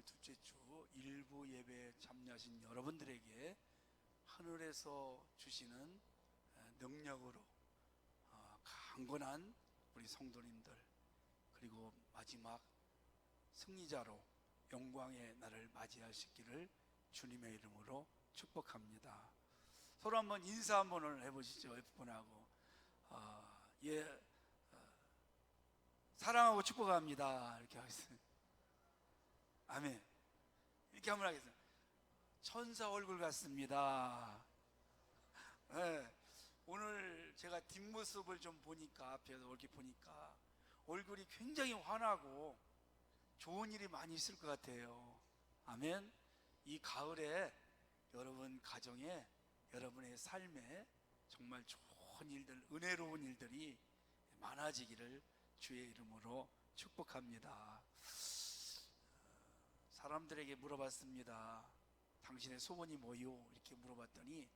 3월 둘째 주 일부 예배에 참여하신 여러분들에게 하늘에서 주시는 능력으로 강건한 우리 성도님들, 그리고 마지막 승리자로 영광의 날을 맞이하시기를 주님의 이름으로 축복합니다. 서로 한번 인사 한번 해보시죠. F분하고 사랑하고 축복합니다 이렇게 하겠습니다. 아멘. 이렇게 한번 하겠습니다. 천사 얼굴 같습니다. 네. 오늘 제가 뒷모습을 좀 보니까, 앞에서 이렇게 보니까 얼굴이 굉장히 환하고 좋은 일이 많이 있을 것 같아요. 아멘. 이 가을에 여러분 가정에, 여러분의 삶에 정말 좋은 일들, 은혜로운 일들이 많아지기를 주의 이름으로 축복합니다. 사람들에게 물어봤습니다. 당신의 소원이 뭐요? 이렇게 물어봤더니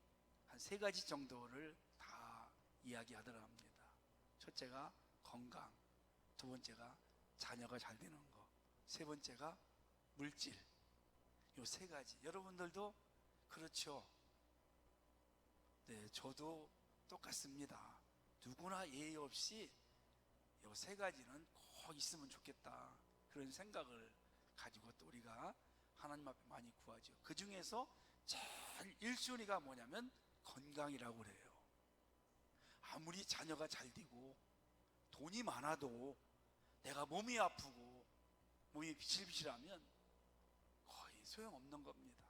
한 3가지 정도를 다 이야기하더라 합니다. 첫째가 건강, 2번째가 자녀가 잘 되는 거, 3번째가 물질. 요 3가지. 여러분들도 그렇죠? 네, 저도 똑같습니다. 누구나 예의 없이 요 3가지는 꼭 있으면 좋겠다, 그런 생각을 가지고 또 우리가 하나님 앞에 많이 구하죠. 그 중에서 제일 1순위가 뭐냐면 건강이라고 그래요. 아무리 자녀가 잘 되고 돈이 많아도 내가 몸이 아프고 몸이 비실비실하면 거의 소용없는 겁니다.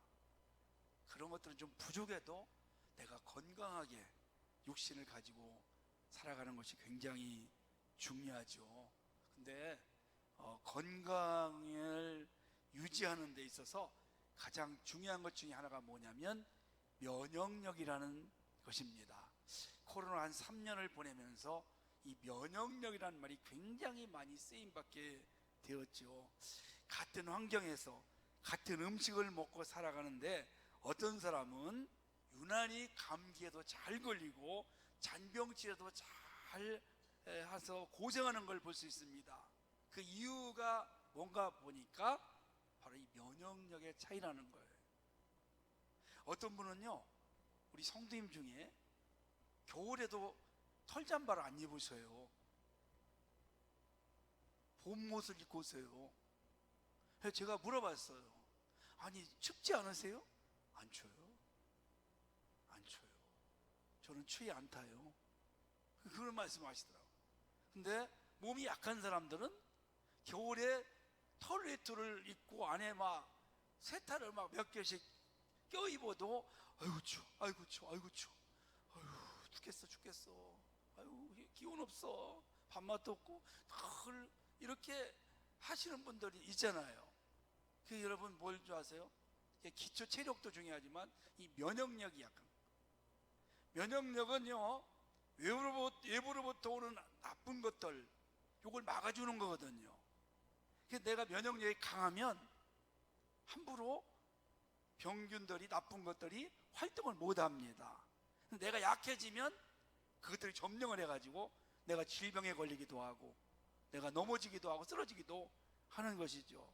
그런 것들은 좀 부족해도 내가 건강하게 육신을 가지고 살아가는 것이 굉장히 중요하죠. 근데 건강을 유지하는 데 있어서 가장 중요한 것 중에 하나가 뭐냐면 면역력이라는 것입니다. 코로나 한 3년을 보내면서 이 면역력이라는 말이 굉장히 많이 쓰임받게 되었죠. 같은 환경에서 같은 음식을 먹고 살아가는데 어떤 사람은 유난히 감기에도 잘 걸리고 잔병치레도 잘 해서 고생하는 걸 볼 수 있습니다. 그 이유가 뭔가 보니까 바로 이 면역력의 차이라는 거예요. 어떤 분은요, 우리 성도님 중에 겨울에도 털잠바를 안 입으셔요. 봄옷을 입고 오세요. 제가 물어봤어요. 아니, 춥지 않으세요? 안 추워요. 안 추워요. 저는 추위 안 타요. 그런 말씀 하시더라고요. 근데 몸이 약한 사람들은 겨울에 털레트를 입고 안에 막 세타를 막 몇 개씩 껴입어도 아이고 추워, 아이고 추워, 아이고 추워, 아이고 죽겠어, 아이고 기운 없어, 밥맛도 없고, 늘 이렇게 하시는 분들이 있잖아요. 그 여러분 뭘 줄 아세요? 기초 체력도 중요하지만 이 면역력이 약한, 면역력은요 외부로부터 오는 나쁜 것들, 요걸 막아주는 거거든요. 내가 면역력이 강하면 함부로 병균들이, 나쁜 것들이 활동을 못합니다. 내가 약해지면 그것들이 점령을 해가지고 내가 질병에 걸리기도 하고 내가 넘어지기도 하고 쓰러지기도 하는 것이죠.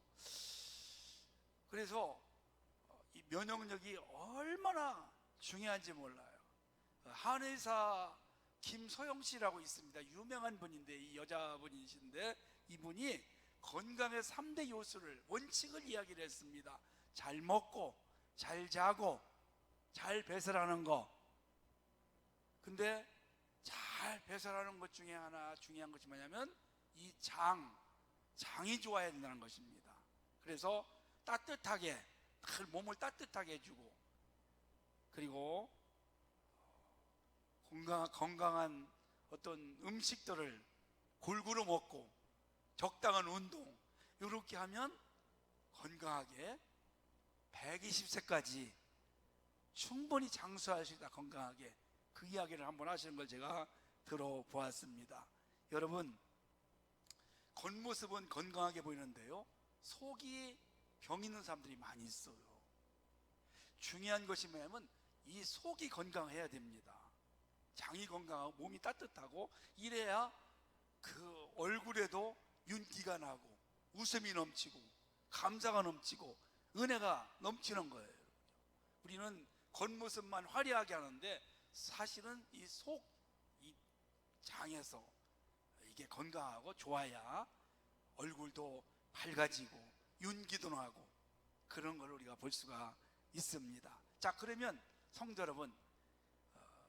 그래서 이 면역력이 얼마나 중요한지 몰라요. 한의사 김소영 씨라고 있습니다. 유명한 분인데, 이 여자분이신데 이분이 건강의 3대 요소를, 원칙을 이야기를 했습니다. 잘 먹고 잘 자고 잘 배설하는 거. 근데 잘 배설하는 것 중에 하나 중요한 것이 뭐냐면 이 장이 좋아야 된다는 것입니다. 그래서 따뜻하게, 늘 몸을 따뜻하게 해주고, 그리고 건강한 어떤 음식들을 골고루 먹고 적당한 운동, 이렇게 하면 건강하게 120세까지 충분히 장수할 수 있다. 건강하게. 그 이야기를 한번 하시는 걸 제가 들어보았습니다. 여러분, 겉모습은 건강하게 보이는데요, 속이 병 있는 사람들이 많이 있어요. 중요한 것이 뭐냐면 이 속이 건강해야 됩니다. 장이 건강하고 몸이 따뜻하고 이래야 그 얼굴에도 윤기가 나고 웃음이 넘치고 감사가 넘치고 은혜가 넘치는 거예요. 우리는 겉모습만 화려하게 하는데 사실은 이 속, 이 장에서 이게 건강하고 좋아야 얼굴도 밝아지고 윤기도 나고 그런 걸 우리가 볼 수가 있습니다. 자, 그러면 성도 여러분,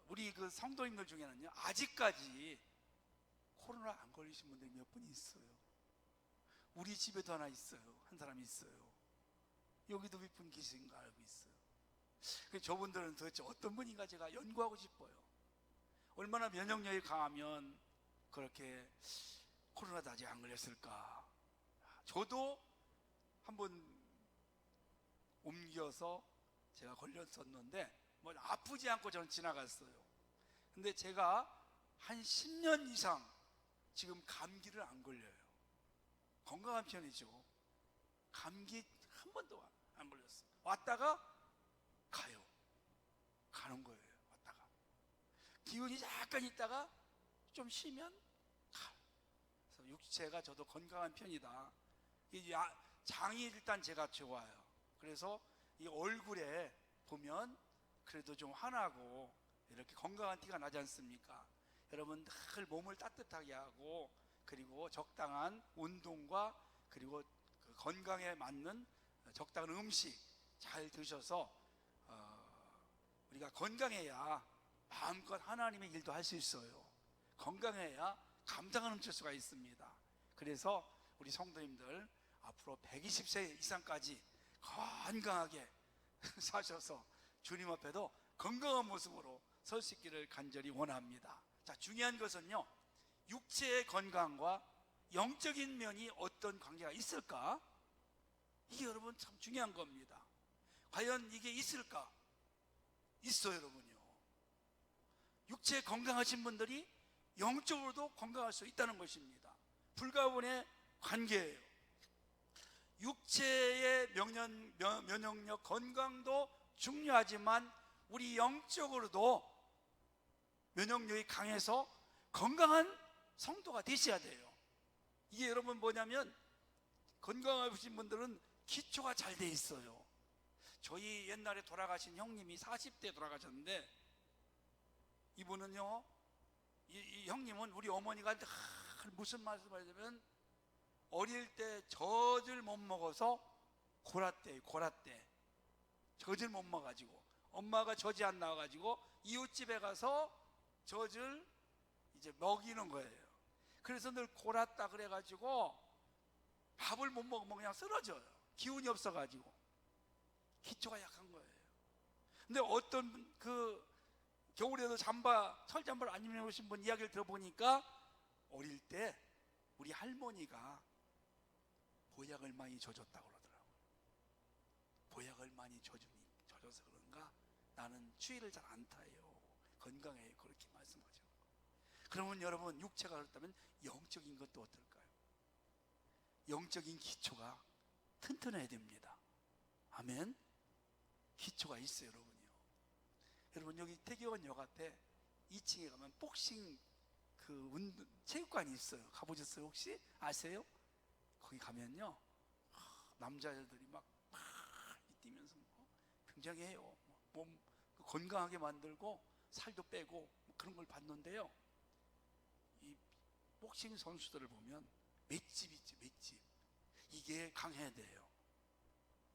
우리 그 성도님들 중에는요, 아직까지 코로나 안 걸리신 분들이 몇 분 있어요. 우리 집에도 하나 있어요. 한 사람이 있어요. 여기도 몇 분 계신가 알고 있어요. 저분들은 도대체 어떤 분인가 제가 연구하고 싶어요. 얼마나 면역력이 강하면 그렇게 코로나도 아직 안 걸렸을까. 저도 한번 옮겨서 제가 걸렸었는데 뭐 아프지 않고 저는 지나갔어요. 근데 제가 한 10년 이상 지금 감기를 안 걸려요. 건강한 편이죠. 감기 한 번도 안 걸렸어요. 왔다가 가요. 가는 거예요. 왔다가 기운이 약간 있다가 좀 쉬면 가요. 그래서 육체가 저도 건강한 편이다. 장이 일단 제가 좋아요. 그래서 이 얼굴에 보면 그래도 좀 환하고 이렇게 건강한 티가 나지 않습니까? 여러분 늘 몸을 따뜻하게 하고 그리고 적당한 운동과 그리고 그 건강에 맞는 적당한 음식 잘 드셔서 우리가 건강해야 마음껏 하나님의 일도 할 수 있어요. 건강해야 감사가 넘칠 수가 있습니다. 그래서 우리 성도님들 앞으로 120세 이상까지 건강하게 사셔서 주님 앞에도 건강한 모습으로 설 수 있기를 간절히 원합니다. 자, 중요한 것은요, 육체의 건강과 영적인 면이 어떤 관계가 있을까? 이게 여러분 참 중요한 겁니다. 과연 이게 있을까? 있어요, 여러분요. 육체 건강하신 분들이 영적으로도 건강할 수 있다는 것입니다. 불가분의 관계예요. 육체의 면역력, 건강도 중요하지만 우리 영적으로도 면역력이 강해서 건강한 성도가 되셔야 돼요. 이게 여러분 뭐냐면 건강하신 분들은 기초가 잘 돼 있어요. 저희 옛날에 돌아가신 형님이 40대에 돌아가셨는데 이분은요, 이 형님은 우리 어머니가 늘 무슨 말씀을 하냐면 어릴 때 젖을 못 먹어서 고라떼 젖을 못 먹어가지고 엄마가 젖이 안 나와가지고 이웃집에 가서 젖을 이제 먹이는 거예요. 그래서 늘 골았다 그래가지고 밥을 못 먹으면 그냥 쓰러져요. 기운이 없어가지고 기초가 약한 거예요. 근데 어떤 그 겨울에도 철잠바를 안 입으신 분 이야기를 들어보니까 어릴 때 우리 할머니가 보약을 많이 젖었다고 그러더라고요. 보약을 많이 젖어서 그런가 나는 추위를 잘 안 타요. 건강해요. 그렇게 말씀하죠. 그러면 여러분 육체가 그렇다면 영적인 것도 어떨까요? 영적인 기초가 튼튼해야 됩니다. 아멘. 기초가 있어요, 여러분요. 여러분 여기 태교원역 앞에 2층에 가면 복싱 그 체육관이 있어요. 가보셨어요 혹시? 아세요? 거기 가면요 남자들이 막 뛰면서 굉장히 해요. 몸 건강하게 만들고 살도 빼고 그런 걸 봤는데요, 이 복싱 선수들을 보면 맷집이 있지, 맷집. 이게 강해야 돼요.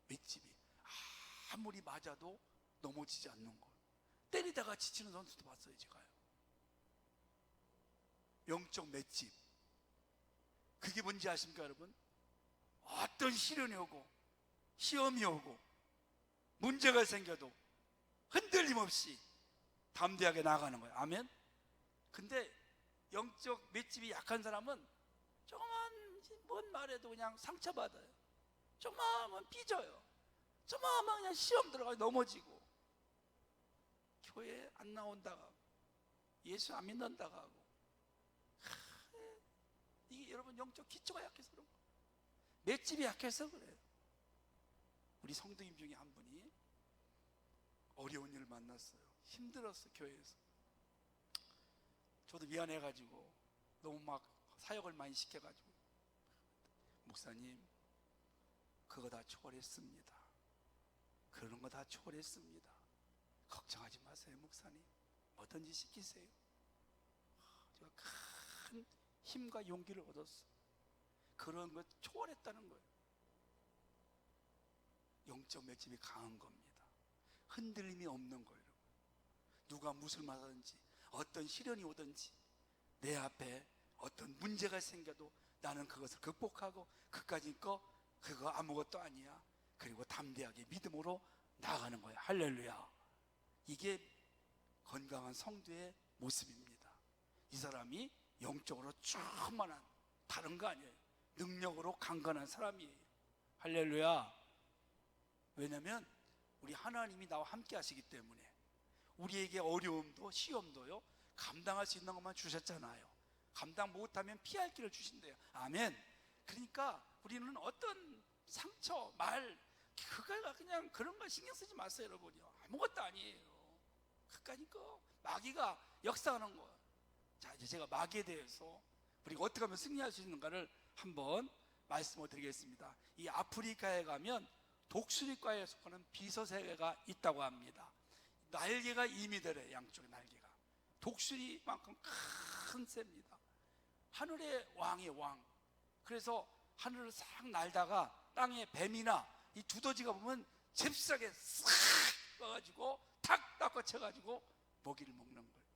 맷집이 아무리 맞아도 넘어지지 않는 거. 때리다가 지치는 선수도 봤어요, 제가요. 영적 맷집. 그게 뭔지 아십니까, 여러분? 어떤 시련이 오고 시험이 오고 문제가 생겨도 흔들림 없이 담대하게 나아가는 거예요. 아멘. 근데 영적 맷집이 약한 사람은 조금만 뭔 말해도 그냥 상처받아요. 조금만 삐져요. 조금만 그냥 시험 들어가 넘어지고 교회 안 나온다고 하고 예수 안 믿는다고 하고. 이게 여러분 영적 기초가 약해서 그런 거예요. 맷집이 약해서 그래요. 우리 성도님 중에 한 분이 어려운 일을 만났어요. 힘들었어, 교회에서. 저도 미안해가지고 너무 막 사역을 많이 시켜가지고, 목사님 그거 다 초월했습니다. 그런 거 다 초월했습니다. 걱정하지 마세요, 목사님. 뭐든지 시키세요. 제가 큰 힘과 용기를 얻었어. 그런 거 초월했다는 거예요. 영적 맷집이 강한 겁니다. 흔들림이 없는 거예요. 누가 무슨 말 하든지, 어떤 시련이 오든지, 내 앞에 어떤 문제가 생겨도 나는 그것을 극복하고 그까짓 거 그거 아무것도 아니야. 그리고 담대하게 믿음으로 나아가는 거예요. 할렐루야. 이게 건강한 성도의 모습입니다. 이 사람이 영적으로 충만한, 다른 거 아니에요. 능력으로 강건한 사람이에요. 할렐루야. 왜냐하면 우리 하나님이 나와 함께 하시기 때문에 우리에게 어려움도 시험도요 감당할 수 있는 것만 주셨잖아요. 감당 못하면 피할 길을 주신대요. 아멘. 그러니까 우리는 어떤 상처, 말, 그거 그냥 그런 거 신경 쓰지 마세요, 여러분이요. 아무것도 아니에요. 그러니까 마귀가 역사하는 거예요. 자, 이제 제가 마귀에 대해서 우리가 어떻게 하면 승리할 수 있는가를 한번 말씀을 드리겠습니다. 이 아프리카에 가면 독수리과에 속하는 비서새가 있다고 합니다. 날개가 2m래요. 양쪽에 날개가 독수리만큼 큰 새입니다. 하늘의 왕이에요, 왕. 그래서 하늘을 싹 날다가 땅에 뱀이나 이 두더지가 보면 잽싸게 싹 와가지고 탁 닦아쳐가지고 먹이를 먹는 거예요.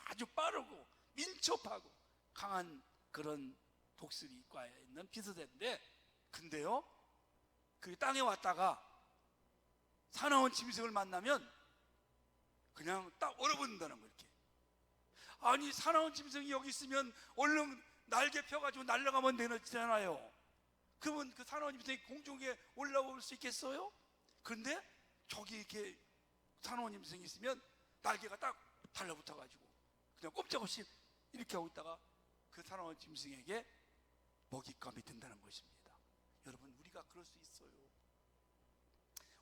아주 빠르고 민첩하고 강한 그런 독수리과에 있는 비서새인데, 근데요 그 땅에 왔다가 사나운 짐승을 만나면 그냥 딱 얼어붙는다는 거예요. 이렇게. 아니, 사나운 짐승이 여기 있으면 얼른 날개 펴가지고 날아가면 되잖아요. 그러면 그 사나운 짐승이 공중에 올라올 수 있겠어요? 그런데 저기 이렇게 사나운 짐승이 있으면 날개가 딱 달라붙어가지고 그냥 꼼짝없이 이렇게 하고 있다가 그 사나운 짐승에게 먹잇감이 된다는 것입니다. 여러분, 우리가 그럴 수 있어요.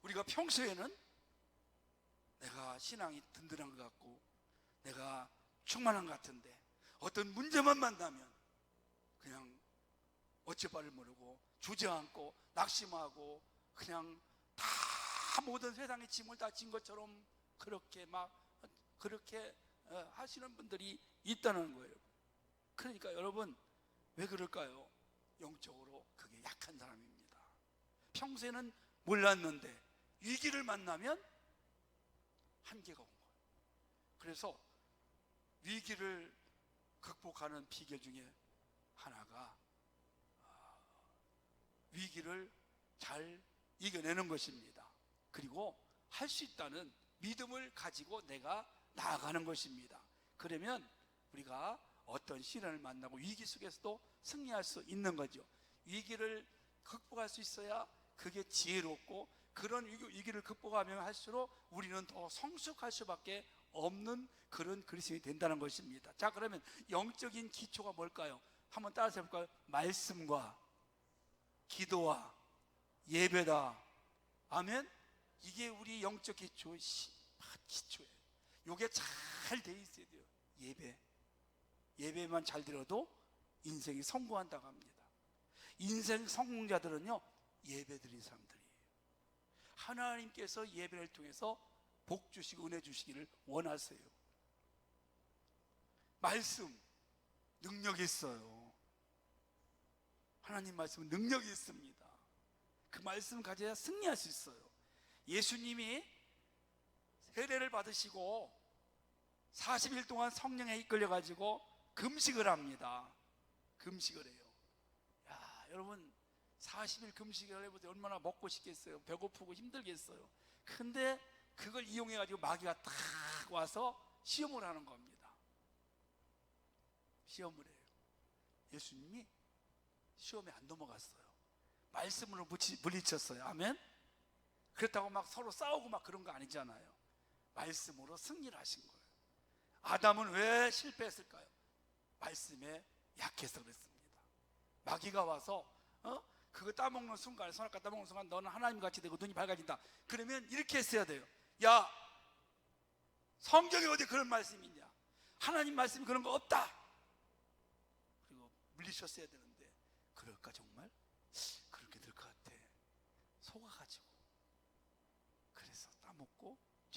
우리가 평소에는 내가 신앙이 든든한 것 같고 내가 충만한 것 같은데 어떤 문제만 만나면 그냥 어찌 바를 모르고 주저앉고 낙심하고 그냥 다 모든 세상의 짐을 다 진 것처럼 그렇게 하시는 분들이 있다는 거예요. 그러니까 여러분, 왜 그럴까요? 영적으로 그게 약한 사람입니다. 평소에는 몰랐는데 위기를 만나면 한계가 온 거예요. 그래서 위기를 극복하는 비결 중에 하나가 위기를 잘 이겨내는 것입니다. 그리고 할 수 있다는 믿음을 가지고 내가 나아가는 것입니다. 그러면 우리가 어떤 시련을 만나고 위기 속에서도 승리할 수 있는 거죠. 위기를 극복할 수 있어야 그게 지혜롭고, 그런 위기를 극복하면 할수록 우리는 더 성숙할 수밖에 없는 그런 그리스도인이 된다는 것입니다. 자, 그러면 영적인 기초가 뭘까요? 한번 따라서 해볼까요? 말씀과 기도와 예배다. 아멘. 이게 우리 영적 기초의 기초예요. 이게 잘 돼 있어야 돼요. 예배만 잘 들어도 인생이 성공한다고 합니다. 인생 성공자들은요 예배 드린 사람들이에요. 하나님께서 예배를 통해서 복 주시고 은혜 주시기를 원하세요. 말씀 능력이 있어요. 하나님 말씀은 능력이 있습니다. 그 말씀 가져야 승리할 수 있어요. 예수님이 세례를 받으시고 40일 동안 성령에 이끌려가지고 금식을 합니다. 금식을 해요. 야, 여러분 40일 금식을 해보세요. 얼마나 먹고 싶겠어요. 배고프고 힘들겠어요. 근데 그걸 이용해가지고 마귀가 탁 와서 시험을 하는 겁니다. 시험을 해요. 예수님이 시험에 안 넘어갔어요. 말씀으로 물리쳤어요. 아멘. 그렇다고 막 서로 싸우고 막 그런 거 아니잖아요. 말씀으로 승리를 하신 거예요. 아담은 왜 실패했을까요? 말씀에 약해서 그랬습니다. 마귀가 와서 그거 따먹는 순간, 선악과 따먹는 순간 너는 하나님같이 되고 눈이 밝아진다. 그러면 이렇게 했어야 돼요. 야, 성경에 어디 그런 말씀이 있냐? 하나님 말씀이 그런 거 없다. 그리고 물리쳤어야 되는데 그럴까 정말? 그렇게 될 것 같아.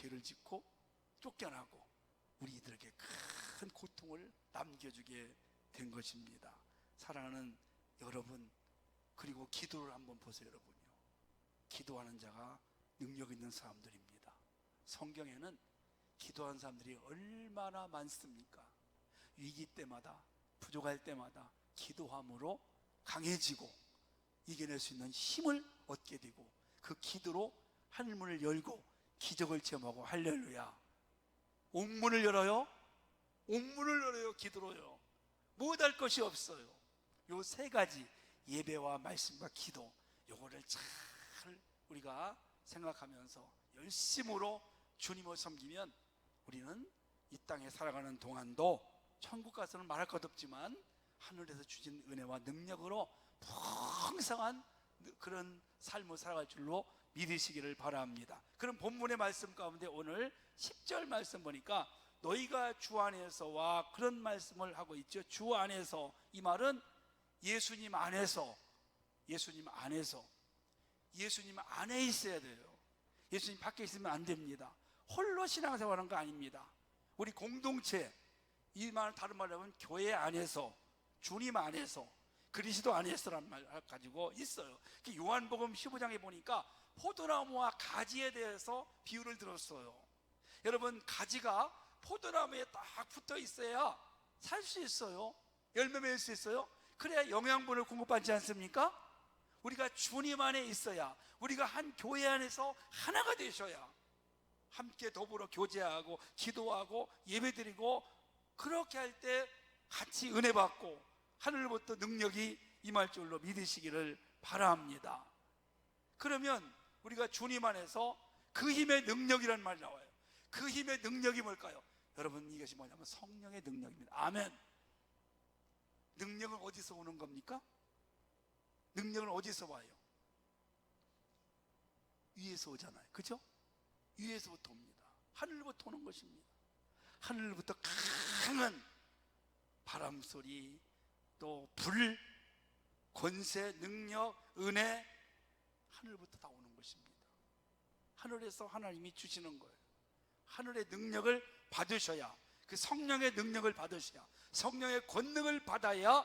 죄를 짓고 쫓겨나고 우리들에게 큰 고통을 남겨주게 된 것입니다. 사랑하는 여러분, 그리고 기도를 한번 보세요. 여러분요, 기도하는 자가 능력 있는 사람들입니다. 성경에는 기도하는 사람들이 얼마나 많습니까? 위기 때마다, 부족할 때마다 기도함으로 강해지고 이겨낼 수 있는 힘을 얻게 되고, 그 기도로 하늘문을 열고 기적을 체험하고. 할렐루야. 옥문을 열어요. 옥문을 열어요. 기도로요. 못할 것이 없어요. 요 세 가지, 예배와 말씀과 기도, 요거를 잘 우리가 생각하면서 열심으로 주님을 섬기면 우리는 이 땅에 살아가는 동안도 천국 가서는 말할 것 없지만 하늘에서 주신 은혜와 능력으로 풍성한 그런 삶을 살아갈 줄로 믿으시기를 바랍니다. 그럼 본문의 말씀 가운데 오늘 10절 말씀 보니까 너희가 주 안에서와 그런 말씀을 하고 있죠. 주 안에서, 이 말은 예수님 안에서, 예수님 안에서, 예수님 안에 있어야 돼요. 예수님 밖에 있으면 안 됩니다. 홀로 신앙생활하는 거 아닙니다. 우리 공동체, 이 말 다른 말로 하면 교회 안에서, 주님 안에서, 그리스도 안에서라는 말 가지고 있어요. 요한복음 15장에 보니까 포도나무와 가지에 대해서 비유를 들었어요. 여러분, 가지가 포도나무에 딱 붙어 있어야 살 수 있어요. 열매 맺을 수 있어요. 그래야 영양분을 공급받지 않습니까? 우리가 주님 안에 있어야, 우리가 한 교회 안에서 하나가 되셔야 함께 더불어 교제하고 기도하고 예배드리고, 그렇게 할 때 같이 은혜 받고 하늘로부터 능력이 임할 줄로 믿으시기를 바랍니다. 그러면 우리가 주님 안에서 그 힘의 능력이라는 말이 나와요. 그 힘의 능력이 뭘까요? 여러분, 이것이 뭐냐면 성령의 능력입니다. 아멘. 능력은 어디서 오는 겁니까? 능력은 어디서 와요? 위에서 오잖아요. 그죠? 위에서부터 옵니다. 하늘로부터 오는 것입니다. 하늘로부터 강한 바람소리, 또 불, 권세, 능력, 은혜, 하늘부터 다 오는 것입니다. 하늘에서 하나님이 주시는 거예요. 하늘의 능력을 받으셔야, 그 성령의 능력을 받으셔야, 성령의 권능을 받아야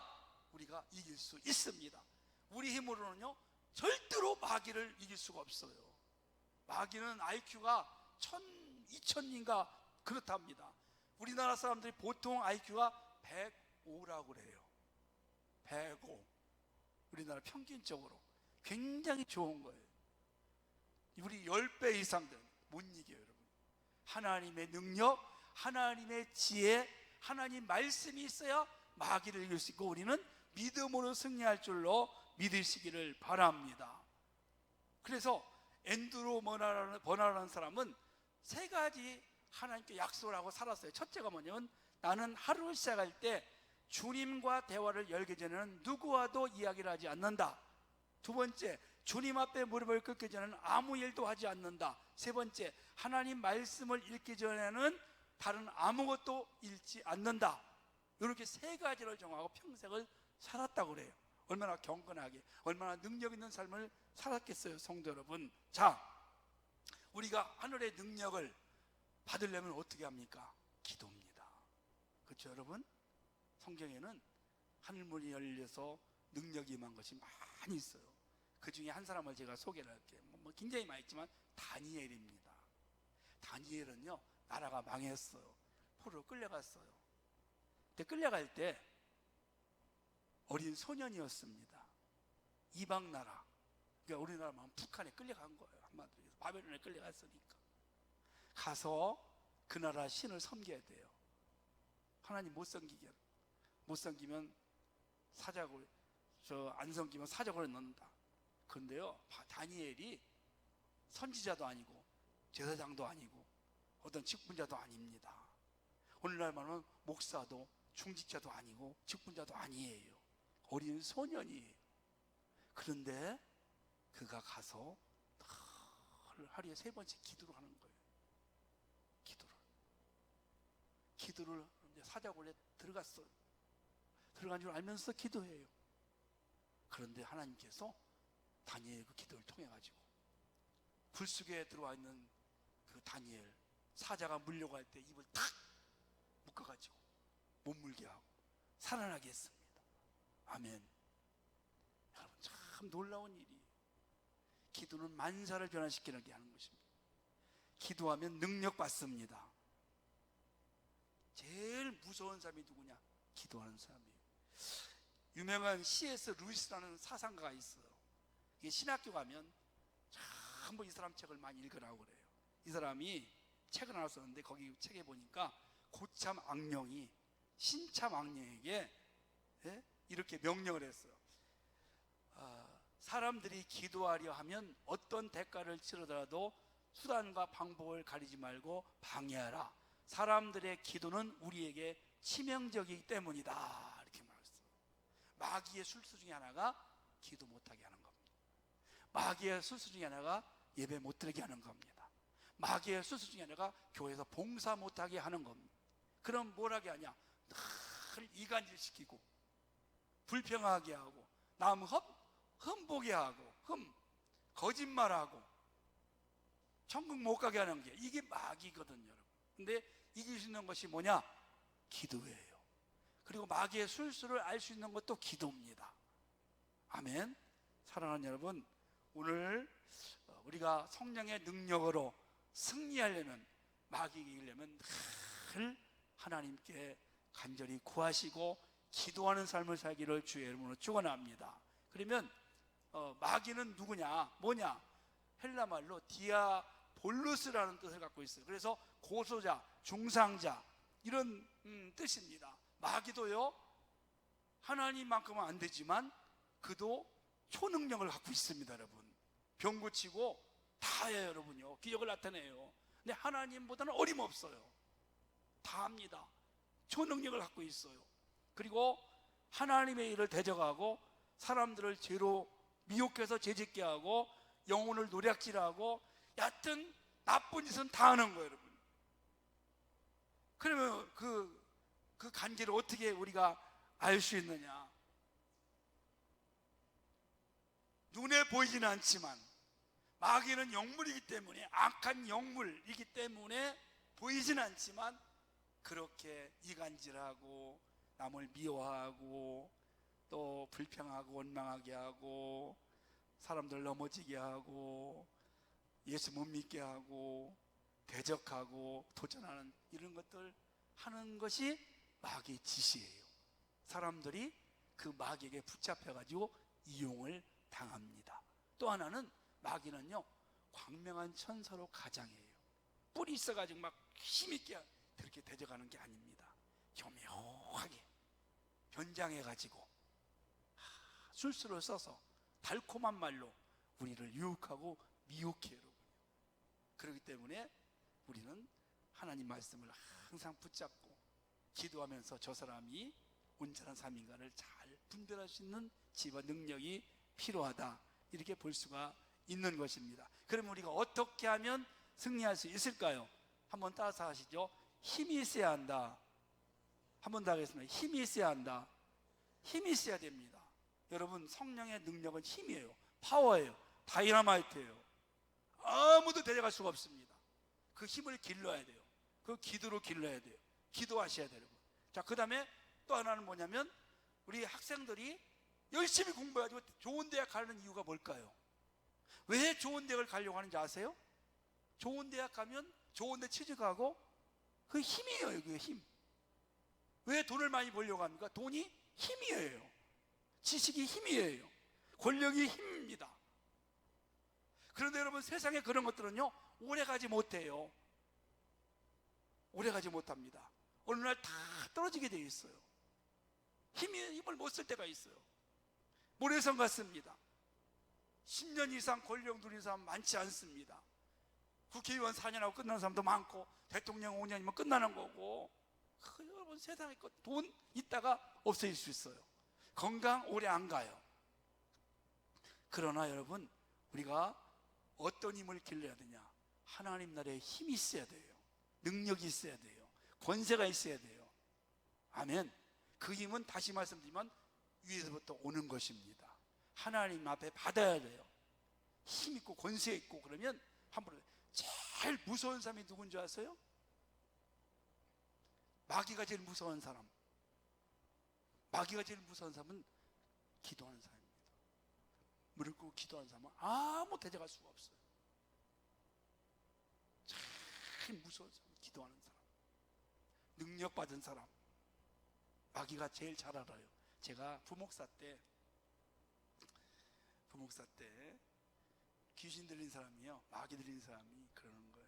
우리가 이길 수 있습니다. 우리 힘으로는요 절대로 마귀를 이길 수가 없어요. 마귀는 IQ가 1000, 2000인가 그렇답니다. 우리나라 사람들이 보통 IQ가 105라고 그래요. 105. 우리나라 평균적으로 굉장히 좋은 거예요. 우리 10배 이상 못 이겨요. 여러분, 하나님의 능력, 하나님의 지혜, 하나님 말씀이 있어야 마귀를 이길 수 있고, 우리는 믿음으로 승리할 줄로 믿으시기를 바랍니다. 그래서 앤드루 버나라는 사람은 세 가지 하나님께 약속을 하고 살았어요. 첫째가 뭐냐면, 나는 하루를 시작할 때 주님과 대화를 열기 전에는 누구와도 이야기를 하지 않는다. 두 번째, 주님 앞에 무릎을 꿇기 전에는 아무 일도 하지 않는다. 세 번째, 하나님 말씀을 읽기 전에는 다른 아무것도 읽지 않는다. 이렇게 세 가지를 정하고 평생을 살았다고 그래요. 얼마나 경건하게, 얼마나 능력 있는 삶을 살았겠어요, 성도 여러분. 자, 우리가 하늘의 능력을 받으려면 어떻게 합니까? 기도입니다. 그렇죠, 여러분? 성경에는 하늘문이 열려서 능력이 임한 것이 많이 있어요. 그 중에 한 사람을 제가 소개를 할게요. 굉장히 많이 있지만 다니엘입니다. 다니엘은요, 나라가 망했어요. 포로로 끌려갔어요. 근데 끌려갈 때 어린 소년이었습니다. 이방 나라, 그러니까 우리나라 말하면 북한에 끌려간 거예요. 한마디로 해서 바벨론에 끌려갔으니까 가서 그 나라 신을 섬겨야 돼요. 하나님 못 섬기면 사자굴, 안 섬기면 사자굴에 넣는다. 그런데요, 다니엘이 선지자도 아니고 제사장도 아니고 어떤 직분자도 아닙니다. 오늘날 말하면 목사도 중직자도 아니고 직분자도 아니에요. 어린 소년이에요. 그런데 그가 가서 하루에 3번씩 기도를 하는 거예요. 기도를 사자굴에 들어갔어요. 들어간 줄 알면서 기도해요. 그런데 하나님께서 다니엘 그 기도를 통해 가지고 불 속에 들어와 있는 그 다니엘 사자가 물려고 할 때 입을 탁 묶어가지고 못 물게 하고 살아나게 했습니다. 아멘. 여러분, 참 놀라운 일이에요. 기도는 만사를 변화시키게 하는 것입니다. 기도하면 능력 받습니다. 제일 무서운 사람이 누구냐? 기도하는 사람이에요. 유명한 C.S. 루이스라는 사상가가 있어요. 이게 신학교 가면 전부 이 사람 책을 많이 읽으라고 그래요. 이 사람이 책을 하나 썼는데 거기 책에 보니까 고참 악령이 신참 악령에게 이렇게 명령을 했어요. 사람들이 기도하려 하면 어떤 대가를 치르더라도 수단과 방법을 가리지 말고 방해하라. 사람들의 기도는 우리에게 치명적이기 때문이다. 이렇게 말했어요. 마귀의 술수 중에 하나가 기도 못하게 하는 겁니다. 마귀의 술수 중에 하나가 예배 못 드리게 하는 겁니다. 마귀의 술수 중에 하나가 교회에서 봉사 못하게 하는 겁니다. 그럼 뭘 하게 하냐? 늘 이간질시키고 불평하게 하고 남 흠보게 하고 거짓말하고 천국 못 가게 하는 게 이게 마귀거든요, 여러분. 근데 이길 수 있는 것이 뭐냐? 기도예요. 그리고 마귀의 술수를 알 수 있는 것도 기도입니다. 아멘. 사랑하는 여러분, 오늘 우리가 성령의 능력으로 승리하려면, 마귀에게 이기려면 늘 하나님께 간절히 구하시고 기도하는 삶을 살기를 주의 이름으로 축원합니다. 그러면 마귀는 누구냐? 뭐냐? 헬라 말로 디아볼루스라는 뜻을 갖고 있어요. 그래서 고소자, 중상자 이런 뜻입니다. 마귀도요, 하나님만큼은 안 되지만 그도 초능력을 갖고 있습니다, 여러분. 병 고치고 다 해요, 여러분요. 기적을 나타내요. 근데 하나님보다는 어림없어요. 다 합니다. 초능력을 갖고 있어요. 그리고 하나님의 일을 대적하고 사람들을 죄로 미혹해서 죄짓게 하고 영혼을 노략질하고 여하튼 나쁜 짓은 다 하는 거예요, 여러분. 그러면 그 관계를 어떻게 우리가 알 수 있느냐? 눈에 보이지는 않지만 마귀는 영물이기 때문에, 악한 영물이기 때문에 보이지는 않지만 그렇게 이간질하고 남을 미워하고 또 불평하고 원망하게 하고 사람들 넘어지게 하고 예수 못 믿게 하고 대적하고 도전하는 이런 것들 하는 것이 마귀의 짓이에요. 사람들이 그 마귀에게 붙잡혀가지고 이용을 당합니다. 또 하나는 마귀는요, 광명한 천사로 가장해요. 뿔이 있어가지고 막 힘있게 그렇게 대적하는 게 아닙니다. 교묘하게 변장해가지고 술수를 써서 달콤한 말로 우리를 유혹하고 미혹해요, 여러분. 그렇기 때문에 우리는 하나님 말씀을 항상 붙잡고 기도하면서 저 사람이 온전한 삶인가를 잘 분별할 수 있는 지혜와 능력이 필요하다, 이렇게 볼 수가 있는 것입니다. 그럼 우리가 어떻게 하면 승리할 수 있을까요? 한번 따라서 하시죠. 힘이 있어야 한다. 한번 더 하겠습니다. 힘이 있어야 한다. 힘이 있어야 됩니다. 여러분, 성령의 능력은 힘이에요. 파워예요. 다이너마이트예요. 아무도 데려갈 수가 없습니다. 그 힘을 길러야 돼요. 그 기도로 길러야 돼요. 기도하셔야 돼요. 자, 그 다음에 또 하나는 뭐냐면, 우리 학생들이 열심히 공부해가지고 좋은 대학 가는 이유가 뭘까요? 왜 좋은 대학을 가려고 하는지 아세요? 좋은 대학 가면 좋은 데 취직하고, 그 힘이에요. 그게 힘. 왜 돈을 많이 벌려고 합니까? 돈이 힘이에요. 지식이 힘이에요. 권력이 힘입니다. 그런데 여러분, 세상에 그런 것들은요, 오래가지 못해요. 오래가지 못합니다. 어느 날 다 떨어지게 되어 있어요. 힘을 못 쓸 때가 있어요. 모래성 같습니다. 10년 이상 권력 누린 사람 많지 않습니다. 국회의원 4년하고 끝나는 사람도 많고, 대통령 5년이면 끝나는 거고, 여러분, 세상에 돈 있다가 없어질 수 있어요. 건강 오래 안 가요. 그러나 여러분, 우리가 어떤 힘을 길러야 되냐? 하나님 나라에 힘이 있어야 돼요. 능력이 있어야 돼요. 권세가 있어야 돼요. 아멘. 그 힘은 다시 말씀드리면 위에서부터 오는 것입니다. 하나님 앞에 받아야 돼요. 힘 있고 권세 있고 그러면 함부로 제일 무서운 사람이 누군지 아세요? 마귀가 제일 무서운 사람. 마귀가 제일 무서운 사람은 기도하는 사람입니다. 무릎 꿇고 기도하는 사람은 아무 대적할 수가 없어요. 제일 무서운 사람, 기도하는 사람, 능력받은 사람. 마귀가 제일 잘 알아요. 제가 부목사 때 귀신 들린 사람이요, 마귀 들린 사람이 그러는 거예요.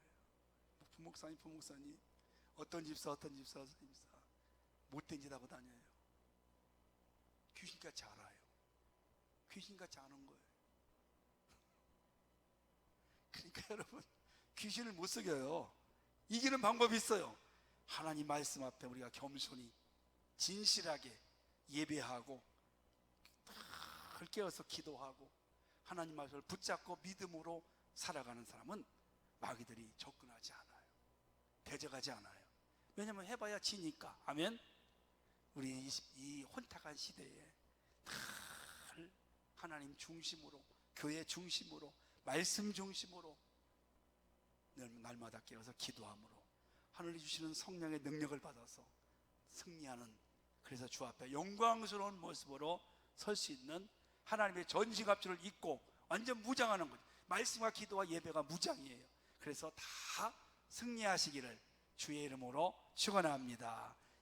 부목사님 어떤 집사 못된 짓 하고 다녀요. 귀신같이 알아요. 귀신같이 아는 거예요. 그러니까 여러분, 귀신을 못 속여요. 이기는 방법이 있어요. 하나님 말씀 앞에 우리가 겸손히 진실하게 예배하고 늘 깨어서 기도하고 하나님 말씀을 붙잡고 믿음으로 살아가는 사람은 마귀들이 접근하지 않아요. 대적하지 않아요. 왜냐하면 해봐야 지니까. 아멘. 우리 이 혼탁한 시대에 늘 하나님 중심으로, 교회 중심으로, 말씀 중심으로 날마다 깨어서 기도함으로 하늘이 주시는 성령의 능력을 받아서 승리하는, 그래서 주 앞에 영광스러운 모습으로 설 수 있는 하나님의 전시갑주를 입고 완전 무장하는 거죠. 말씀과 기도와 예배가 무장이에요. 그래서 다 승리하시기를 주의 이름으로 축원합니다.